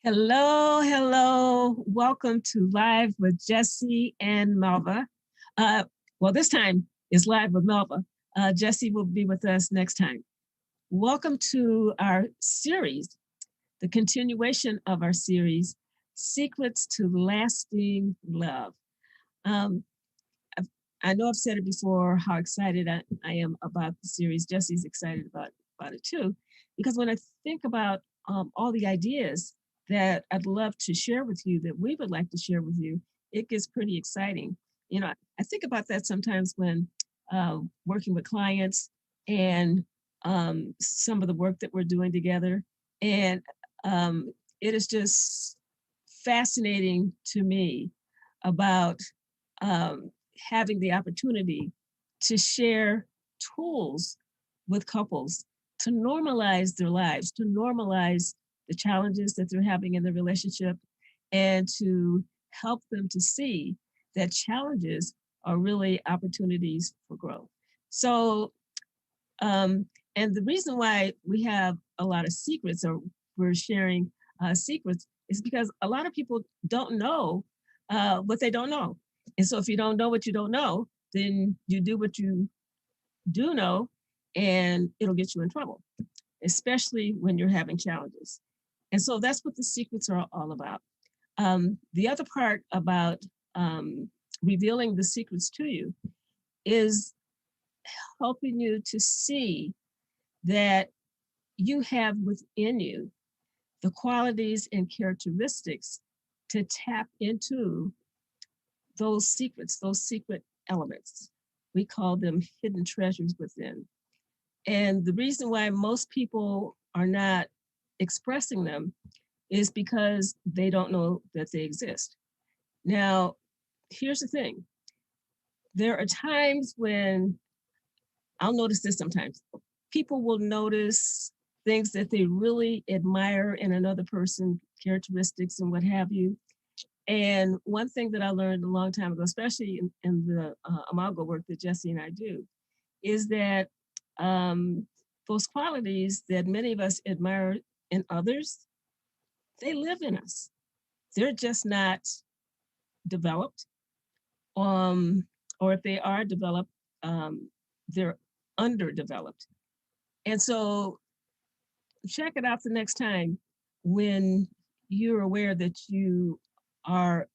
Hello, hello. Welcome to Live with Jesse and Melva. Uh, well, this time is Live with Melva. Jesse will be with us next time. Welcome to our series, the continuation of our series, Secrets to Lasting Love. Um, I've, I know I've said it before how excited I am about the series. Jesse's excited about it too, because when I think about all the ideas that I'd love to share with you, that we would like to share with you, it gets pretty exciting. I think about that sometimes when working with clients and some of the work that we're doing together. And it is just fascinating to me about um, having the opportunity to share tools with couples to normalize their lives, to normalize the challenges that they're having in the relationship, and to help them to see that challenges are really opportunities for growth. So, and the reason why we have a lot of secrets, or we're sharing secrets, is because a lot of people don't know what they don't know. And so if you don't know what you don't know, then you do what you do know, and it'll get you in trouble, especially when you're having challenges. And so that's what the secrets are all about. The other part about revealing the secrets to you is helping you to see that you have within you the qualities and characteristics to tap into those secrets, those secret elements. We call them hidden treasures within. And the reason why most people are not expressing them is because they don't know that they exist. Now, here's the thing, there are times when I'll notice this sometimes. People will notice things that they really admire in another person, characteristics and what have you. And one thing that I learned a long time ago, especially in the Imago work that Jesse and I do, is that um, those qualities that many of us admire in others, they live in us. They're just not developed, um, or if they are developed, they're underdeveloped. And so check it out the next time when you're aware that you are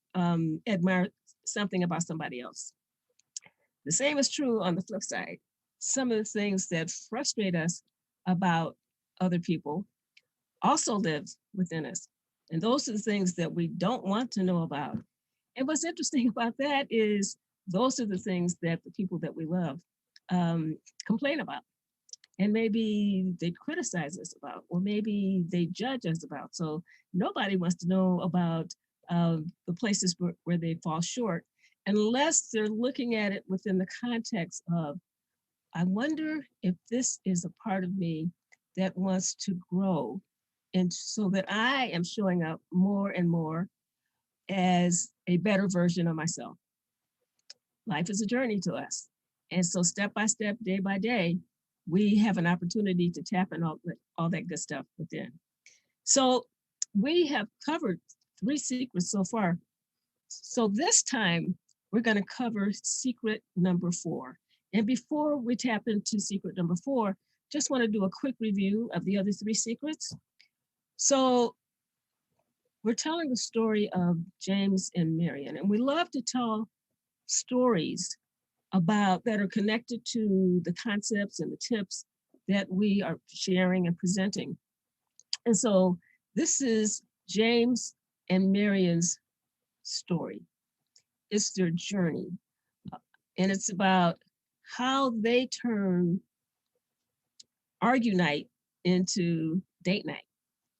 admire something about somebody else. The same is true on the flip side. Some of the things that frustrate us about other people also live within us. And those are the things that we don't want to know about. And what's interesting about that is those are the things that the people that we love complain about. And maybe they criticize us about, or maybe they judge us about. So nobody wants to know about the places where they fall short unless they're looking at it within the context of, I wonder if this is a part of me that wants to grow. And so that I am showing up more and more as a better version of myself. Life is a journey to us. And so step by step, day by day, we have an opportunity to tap in all that good stuff within. So we have covered 3 secrets so far. So this time we're going to cover secret number 4. And before we tap into secret number 4, just want to do a quick review of the other 3 secrets. So we're telling the story of James and Marion, and we love to tell stories about that are connected to the concepts and the tips that we are sharing and presenting. And so this is James and Marion's story. It's their journey. And it's about how they turn argue night into date night.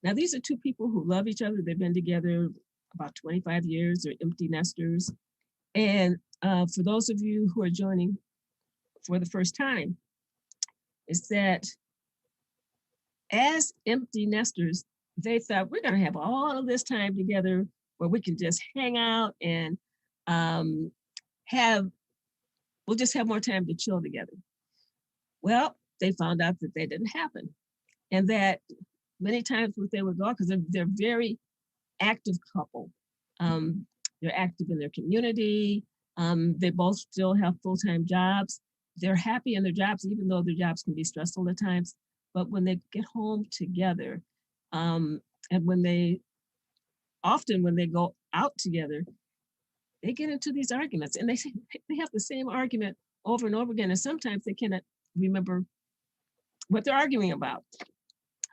Now, these are 2 people who love each other. They've been together about 25 years. They're empty nesters. And for those of you who are joining for the first time, is that as empty nesters, they thought we're going to have all of this time together where we can just hang out and um, we'll just have more time to chill together. Well, they found out that didn't happen, and that many times what they would go, because they're very active couple. They're active in their community. They both still have full-time jobs. They're happy in their jobs, even though their jobs can be stressful at times. But when they get home together, and when they go out together, they get into these arguments, and they have the same argument over and over again. And sometimes they cannot remember what they're arguing about.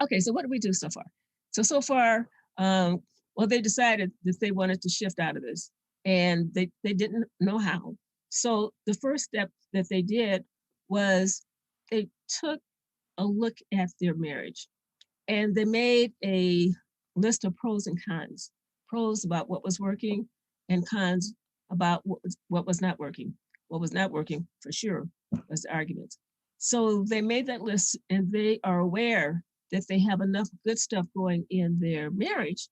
Okay, so what did we do so far? So far, well, they decided that they wanted to shift out of this, and they didn't know how. So the first step that they did was they took a look at their marriage, and they made a list of pros and cons. Pros about what was working, and cons about what was not working. What was not working, for sure, was the arguments. So they made that list, and they are aware that they have enough good stuff going in their marriage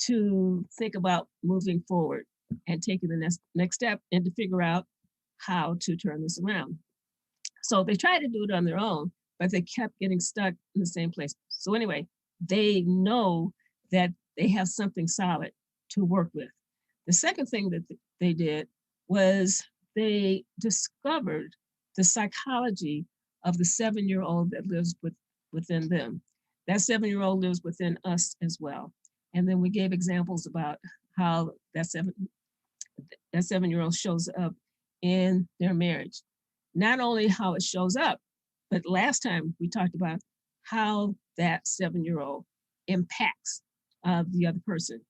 to think about moving forward and taking the next step, and to figure out how to turn this around. So they tried to do it on their own, but they kept getting stuck in the same place. So anyway, they know that they have something solid to work with. The second thing that they did was they discovered the psychology of the 7-year-old that lives within them. That 7-year-old lives within us as well. And then we gave examples about how that 7-year-old shows up in their marriage. Not only how it shows up, but last time we talked about how that 7-year-old impacts the other person.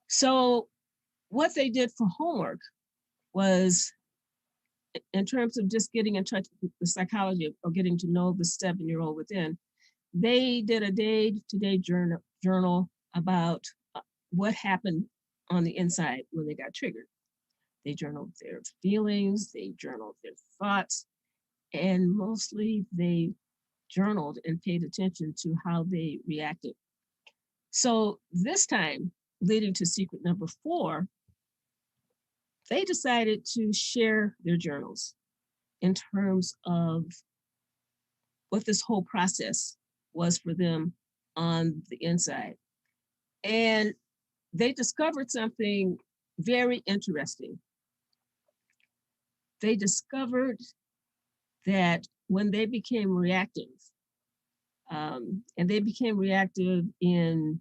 So what they did for homework was, in terms of just getting in touch with the psychology or getting to know the 7-year-old within, they did a day-to-day journal about what happened on the inside when they got triggered. They journaled their feelings, they journaled their thoughts, and mostly they journaled and paid attention to how they reacted. So this time, leading to secret number 4, they decided to share their journals in terms of what this whole process was for them on the inside. And they discovered something very interesting. They discovered that when they became reactive, and they became reactive in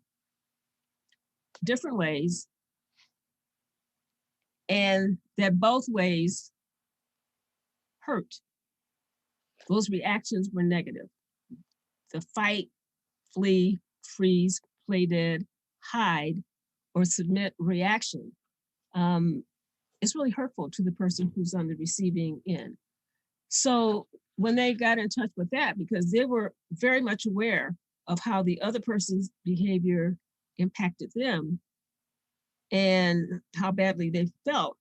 different ways, and that both ways hurt. Those reactions were negative. The fight, flee, freeze, play dead, hide, or submit reaction is really hurtful to the person who's on the receiving end. So when they got in touch with that, because they were very much aware of how the other person's behavior impacted them and how badly they felt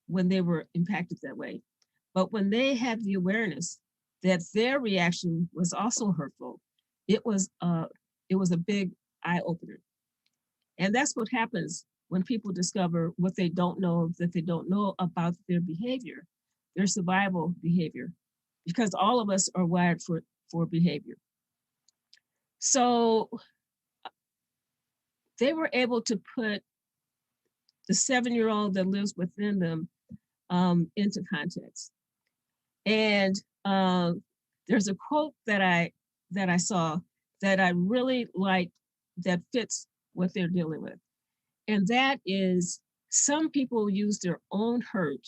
when they were impacted that way. But when they had the awareness that their reaction was also hurtful, it was a big eye opener. And that's what happens when people discover what they don't know, that they don't know about their behavior, their survival behavior, because all of us are wired for behavior. So they were able to put the 7-year-old that lives within them into context. And there's a quote that I saw that I really like that fits what they're dealing with. And that is, some people use their own hurt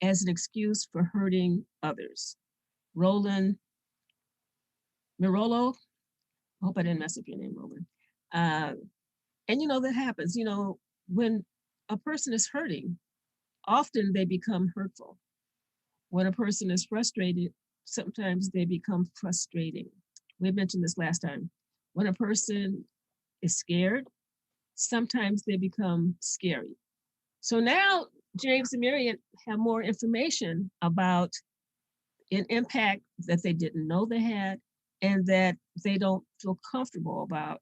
as an excuse for hurting others. Roland Mirolo, I hope I didn't mess up your name, Roland. And that happens, when a person is hurting, often they become hurtful. When a person is frustrated, sometimes they become frustrating. We mentioned this last time. When a person is scared, sometimes they become scary. So now James and Marion have more information about an impact that they didn't know they had and that they don't feel comfortable about.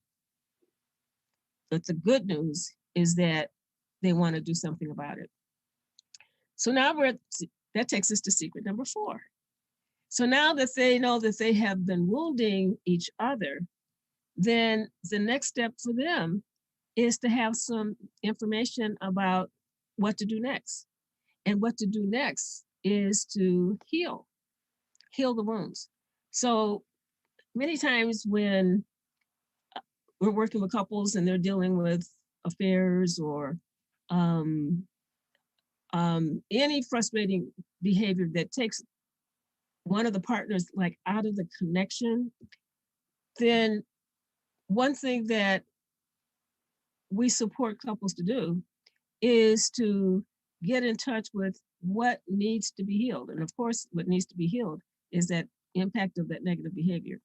But the good news is that they want to do something about it. So now that takes us to secret number 4. So now that they know that they have been wounding each other, then the next step for them is to have some information about what to do next. And what to do next is to heal the wounds. So many times when we're working with couples and they're dealing with affairs or um, any frustrating behavior that takes one of the partners like out of the connection, then one thing that we support couples to do is to get in touch with what needs to be healed. And of course, what needs to be healed is that impact of that negative behavior.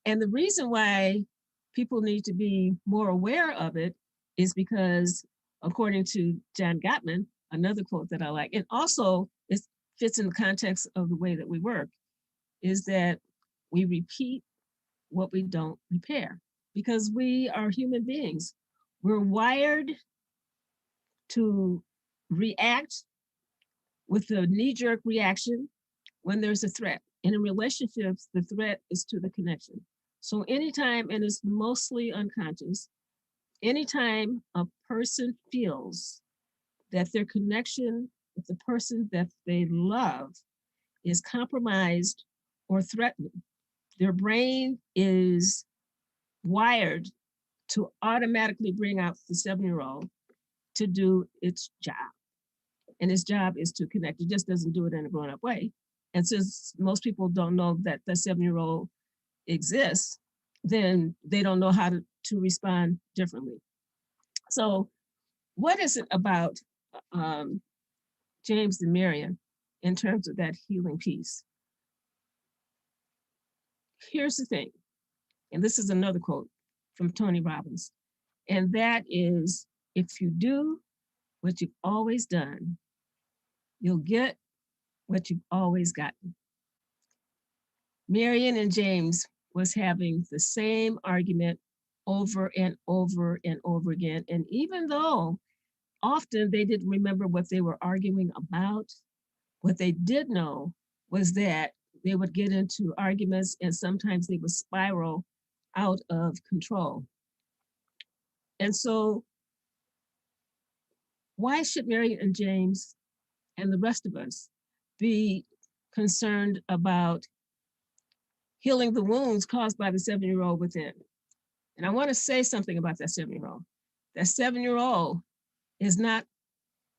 And the reason why people need to be more aware of it is because, according to John Gottman, another quote that I like, and also it fits in the context of the way that we work, is that we repeat what we don't repair because we are human beings. We're wired to react with a knee jerk reaction when there's a threat. And in relationships, the threat is to the connection. So anytime, and it's mostly unconscious, anytime a person feels that their connection with the person that they love is compromised or threatened, their brain is wired to automatically bring out the 7-year-old to do its job. And its job is to connect. It just doesn't do it in a grown up way. And since most people don't know that the 7-year-old exists, then they don't know how to respond differently. So, what is it about James and Marion in terms of that healing piece? Here's the thing, and this is another quote from Tony Robbins, and that is, if you do what you've always done, you'll get what you've always gotten. Marion and James was having the same argument over and over and over again. And even though often they didn't remember what they were arguing about, what they did know was that they would get into arguments and sometimes they would spiral out of control. And so, why should Marion and James and the rest of us be concerned about healing the wounds caused by the 7-year-old within? And I want to say something about that 7-year-old. That 7-year-old is not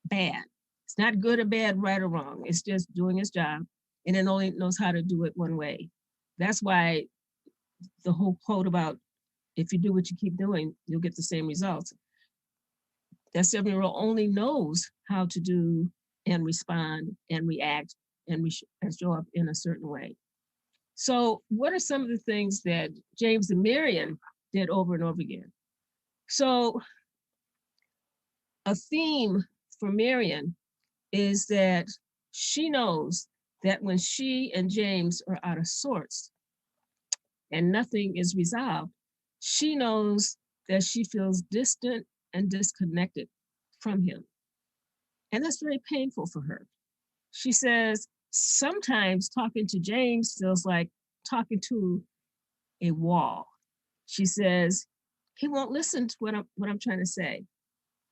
bad. It's not good or bad, right or wrong. It's just doing its job, and it only knows how to do it one way. That's why the whole quote about if you do what you keep doing, you'll get the same results. That 7-year-old only knows how to do and respond and react and show up in a certain way. So, what are some of the things that James and Marion did over and over again? So, a theme for Marion is that she knows that when she and James are out of sorts and nothing is resolved, she knows that she feels distant and disconnected from him. And that's very painful for her. She says, sometimes talking to James feels like talking to a wall. She says, he won't listen to what I'm trying to say.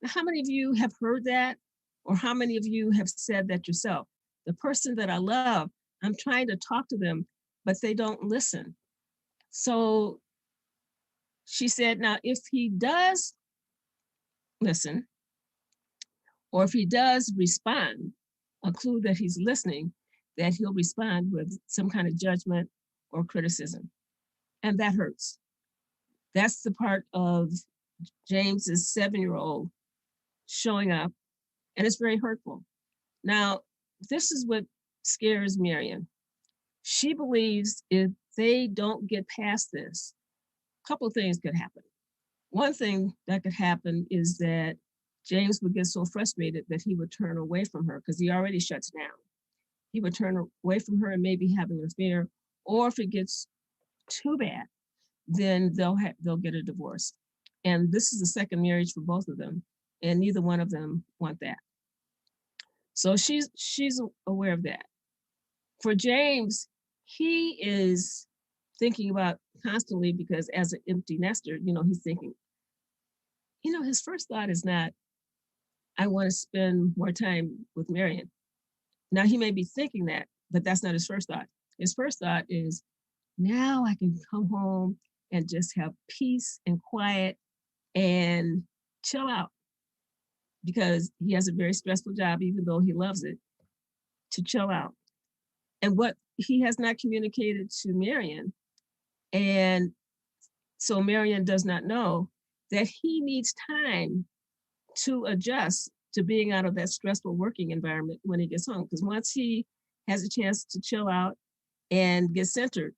Now, how many of you have heard that? Or how many of you have said that yourself? The person that I love, I'm trying to talk to them, but they don't listen. So she said, now, if he does listen, or if he does respond, a clue that he's listening, that he'll respond with some kind of judgment or criticism. And that hurts. That's the part of James's 7-year-old showing up, and it's very hurtful. Now, this is what scares Marion. She believes if they don't get past this, a couple of things could happen. One thing that could happen is that James would get so frustrated that he would turn away from her because he already shuts down. He would turn away from her and maybe have an affair, or if it gets too bad, then they'll get a divorce. And this is the second marriage for both of them, and neither one of them want that. So she's aware of that. For James, he is thinking about constantly, because as an empty nester, he's thinking, his first thought is not, I want to spend more time with Marion. Now, he may be thinking that, but that's not his first thought. His first thought is, now I can come home and just have peace and quiet and chill out, because he has a very stressful job, even though he loves it, to chill out. And what he has not communicated to Marion, and so Marion does not know, that he needs time to adjust to being out of that stressful working environment when he gets home. Because once he has a chance to chill out and get centered,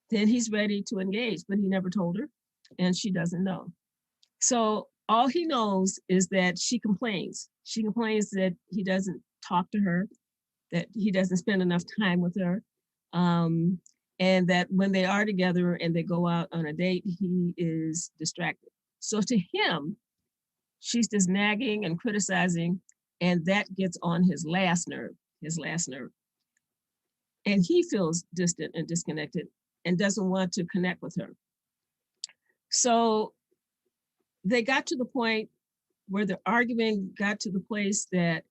then he's ready to engage. But he never told her, and she doesn't know. So all he knows is that she complains. She complains that he doesn't talk to her, that he doesn't spend enough time with her, um, and that when they are together and they go out on a date, he is distracted. So to him, she's just nagging and criticizing, and that gets on his last nerve. And he feels distant and disconnected and doesn't want to connect with her. So they got to the point where the argument got to the place that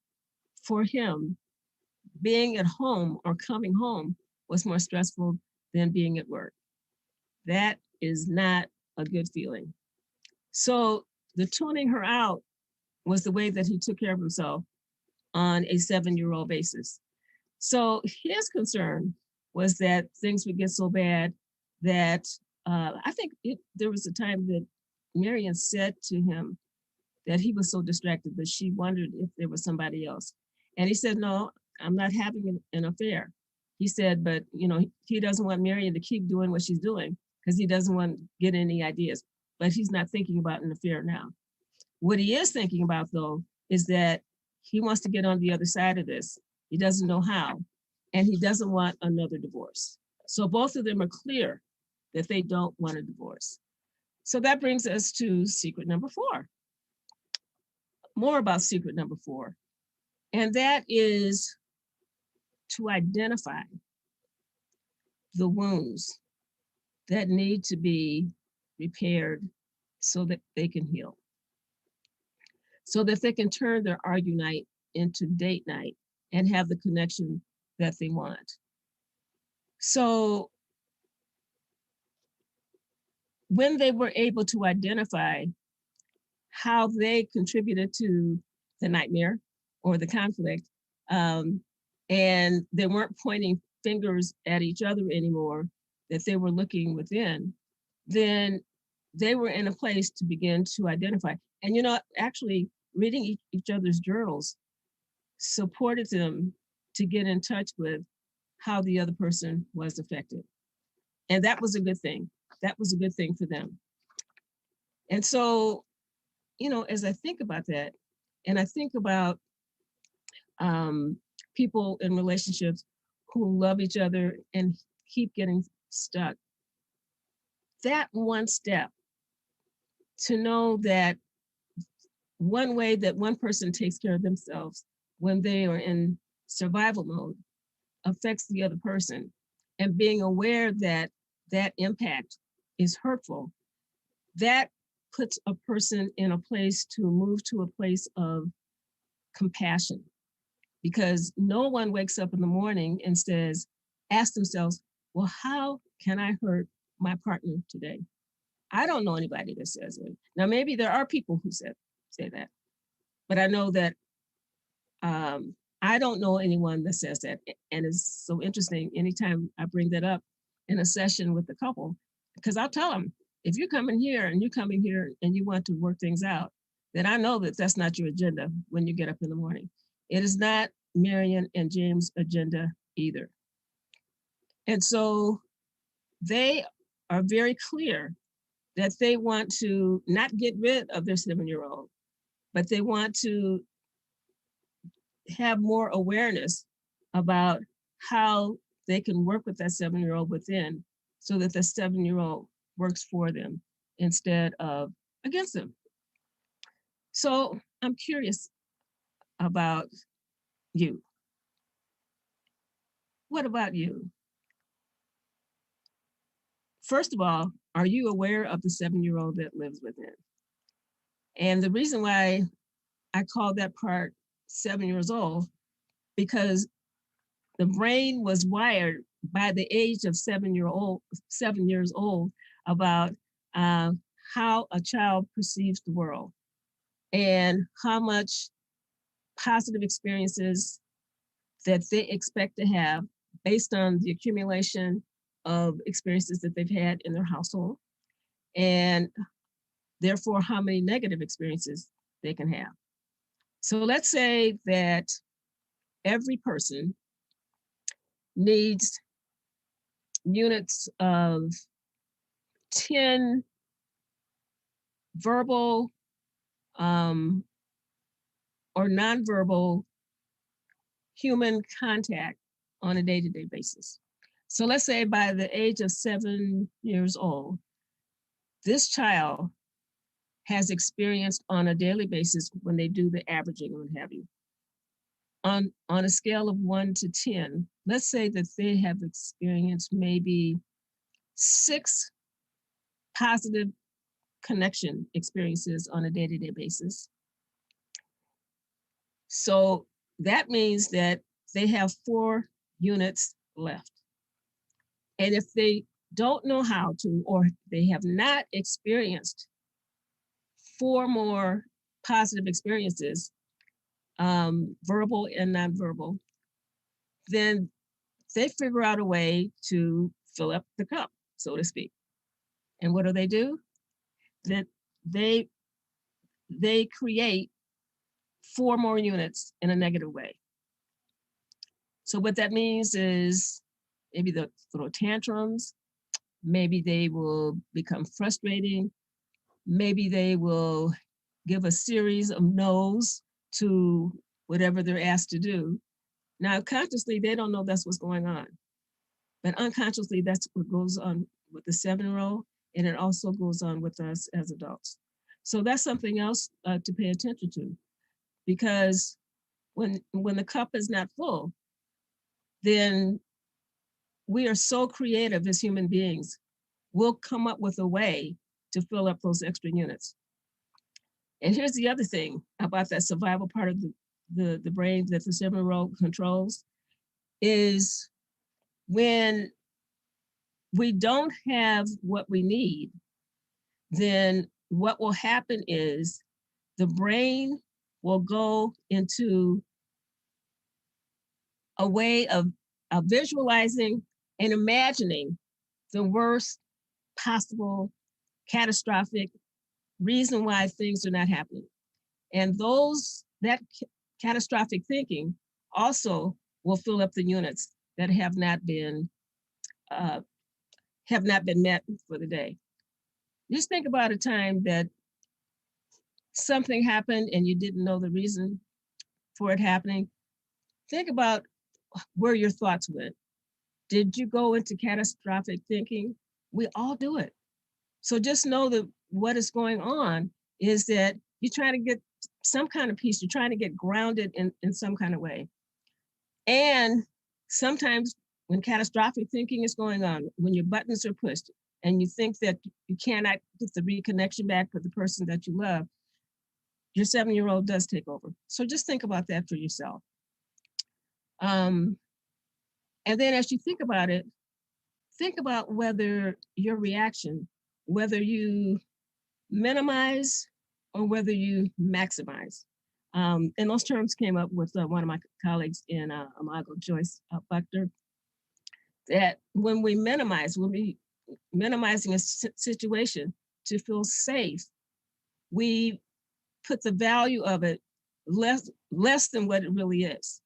for him, being at home or coming home was more stressful than being at work. That is not a good feeling. So the tuning her out was the way that he took care of himself on a 7-year-old basis. So his concern was that things would get so bad that I think there was a time that Marion said to him that he was so distracted that she wondered if there was somebody else. And he said, no, I'm not having an affair. He said, but he doesn't want Marion to keep doing what she's doing because he doesn't want to get any ideas. But he's not thinking about an affair now. What he is thinking about, though, is that he wants to get on the other side of this. He doesn't know how, and he doesn't want another divorce. So both of them are clear that they don't want a divorce. So that brings us to secret number 4. More about secret number 4. And that is to identify the wounds that need to be repaired so that they can heal, so that they can turn their argue night into date night and have the connection that they want. So when they were able to identify how they contributed to the nightmare or the conflict, and they weren't pointing fingers at each other anymore, that they were looking within, then they were in a place to begin to identify. And, actually reading each other's journals supported them to get in touch with how the other person was affected. And that was a good thing. That was a good thing for them. And so, as I think about that, and I think about people in relationships who love each other and keep getting stuck, that one step to know that one way that one person takes care of themselves when they are in survival mode affects the other person, and being aware that that impact is hurtful, that puts a person in a place to move to a place of compassion. Because no one wakes up in the morning and asks themselves, well, how can I hurt my partner today? I don't know anybody that says it. Now, maybe there are people who say that, but I know that I don't know anyone that says that. And it's so interesting anytime I bring that up in a session with the couple, because I'll tell them, if you're coming here and you want to work things out, then I know that that's not your agenda when you get up in the morning. It is not Marion and James' agenda either. And so they are very clear that they want to not get rid of their 7-year-old, but they want to have more awareness about how they can work with that 7-year-old within, so that the 7-year-old works for them instead of against them. So I'm curious about you. What about you? First of all, are you aware of the 7-year-old that lives within? And the reason why I call that part 7 years old, because the brain was wired by the age of 7 years old, about uh, how a child perceives the world and how much positive experiences that they expect to have based on the accumulation of experiences that they've had in their household, and therefore how many negative experiences they can have. So let's say that every person needs units of 10 verbal um, or nonverbal human contact on a day-to-day basis. So let's say by the age of 7 years old, this child has experienced on a daily basis, when they do the averaging and what have you, on a scale of 1 to 10, let's say that they have experienced maybe 6 positive connection experiences on a day-to-day basis. So that means that they have 4 units left. And if they don't know how to, or they have not experienced 4 more positive experiences, verbal and nonverbal, then they figure out a way to fill up the cup, so to speak. And what do? That they they create 4 more units in a negative way. So what that means is maybe they'll throw tantrums, maybe they will become frustrating, maybe they will give a series of no's to whatever they're asked to do. Now, consciously, they don't know that's what's going on, but unconsciously, that's what goes on with the 7-year-old, and it also goes on with us as adults. So that's something else to pay attention to, because when the cup is not full, then we are so creative as human beings. We'll come up with a way to fill up those extra units. And here's the other thing about that survival part of the brain that the 7-year-old controls, is when we don't have what we need, then what will happen is the brain will go into a way of visualizing and imagining the worst possible catastrophic reason why things are not happening. And that catastrophic thinking also will fill up the units that have not been met for the day. Just think about a time that something happened and you didn't know the reason for it happening. Think about where your thoughts went. Did you go into catastrophic thinking? We all do it. So just know that what is going on is that you're trying to get some kind of peace. You're trying to get grounded in some kind of way. And sometimes when catastrophic thinking is going on, when your buttons are pushed and you think that you cannot get the reconnection back with the person that you love, your 7-year-old does take over. So just think about that for yourself. And then as you think about it, think about whether your reaction, whether you minimize or whether you maximize. And those terms came up with one of my colleagues in Imago, Joyce Buckner, that when we minimizing a situation to feel safe, we put the value of it less than what it really is,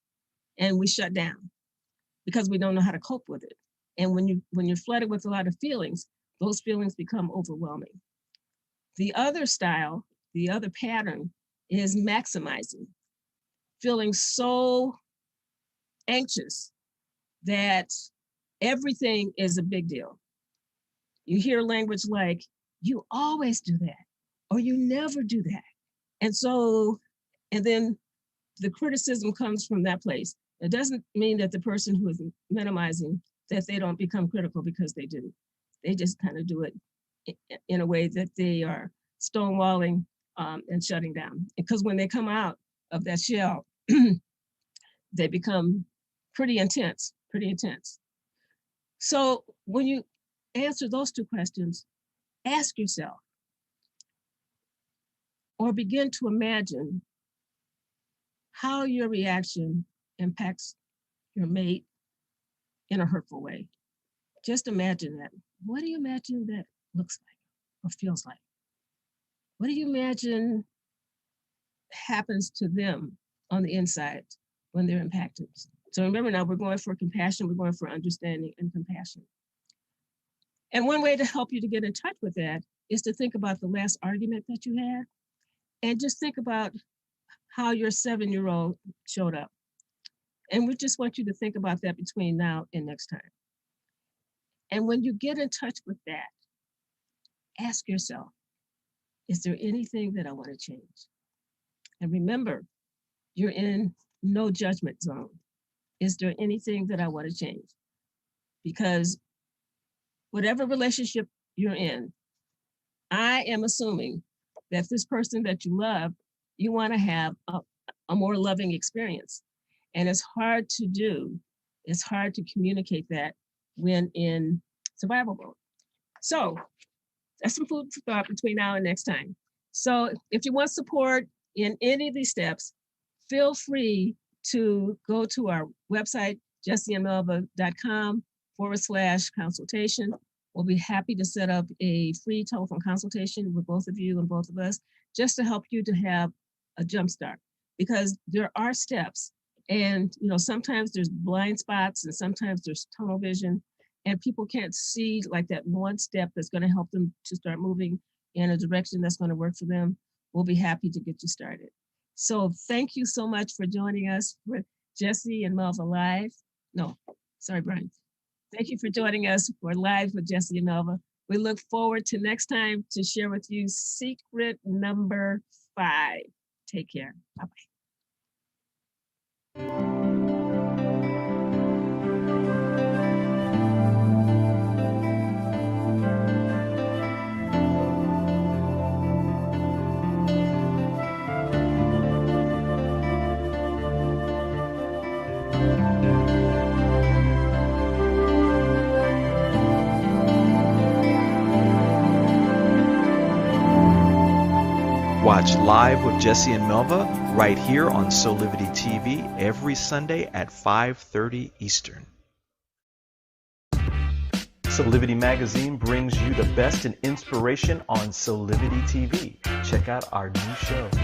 and we shut down because we don't know how to cope with it. And when you're flooded with a lot of feelings, those feelings become overwhelming. The other style, the other pattern, is maximizing, feeling so anxious that everything is a big deal. You hear language like, you always do that, or you never do that. And then the criticism comes from that place. It doesn't mean that the person who is minimizing, that they don't become critical, because they do. They just kind of do it in a way that they are stonewalling and shutting down. Because when they come out of that shell, they become pretty intense. So when you answer those two questions, ask yourself or begin to imagine how your reaction impacts your mate in a hurtful way. Just imagine that. What do you imagine that looks like or feels like? What do you imagine happens to them on the inside when they're impacted? So remember now, we're going for compassion, we're going for understanding and compassion. And one way to help you to get in touch with that is to think about the last argument that you had and just think about how your 7-year-old showed up. And we just want you to think about that between now and next time. And when you get in touch with that, ask yourself, is there anything that I want to change? And remember, you're in no judgment zone. Is there anything that I want to change? Because whatever relationship you're in, I am assuming that this person that you love, you want to have a more loving experience. And it's hard to do. It's hard to communicate that when in survival mode. So that's some food for thought between now and next time. So if you want support in any of these steps, feel free to go to our website, jesseandmelva.com/consultation. We'll be happy to set up a free telephone consultation with both of you and both of us, just to help you to have a jump start. Because there are steps, and sometimes there's blind spots and sometimes there's tunnel vision, and people can't see like that one step that's going to help them to start moving in a direction that's going to work for them. We'll be happy to get you started. So thank you so much for joining us for Jesse and Melva Live. No, sorry, Brian. Thank you for joining us for Live with Jesse and Melva. We look forward to next time to share with you secret number 5. Take care. Bye-bye. Watch Live with Jesse and Melva right here on Solivity TV every Sunday at 5:30 Eastern. Solivity Magazine brings you the best in inspiration on Solivity TV. Check out our new shows.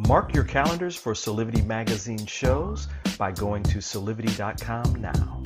Mark your calendars for Solivity Magazine shows by going to solivity.com now.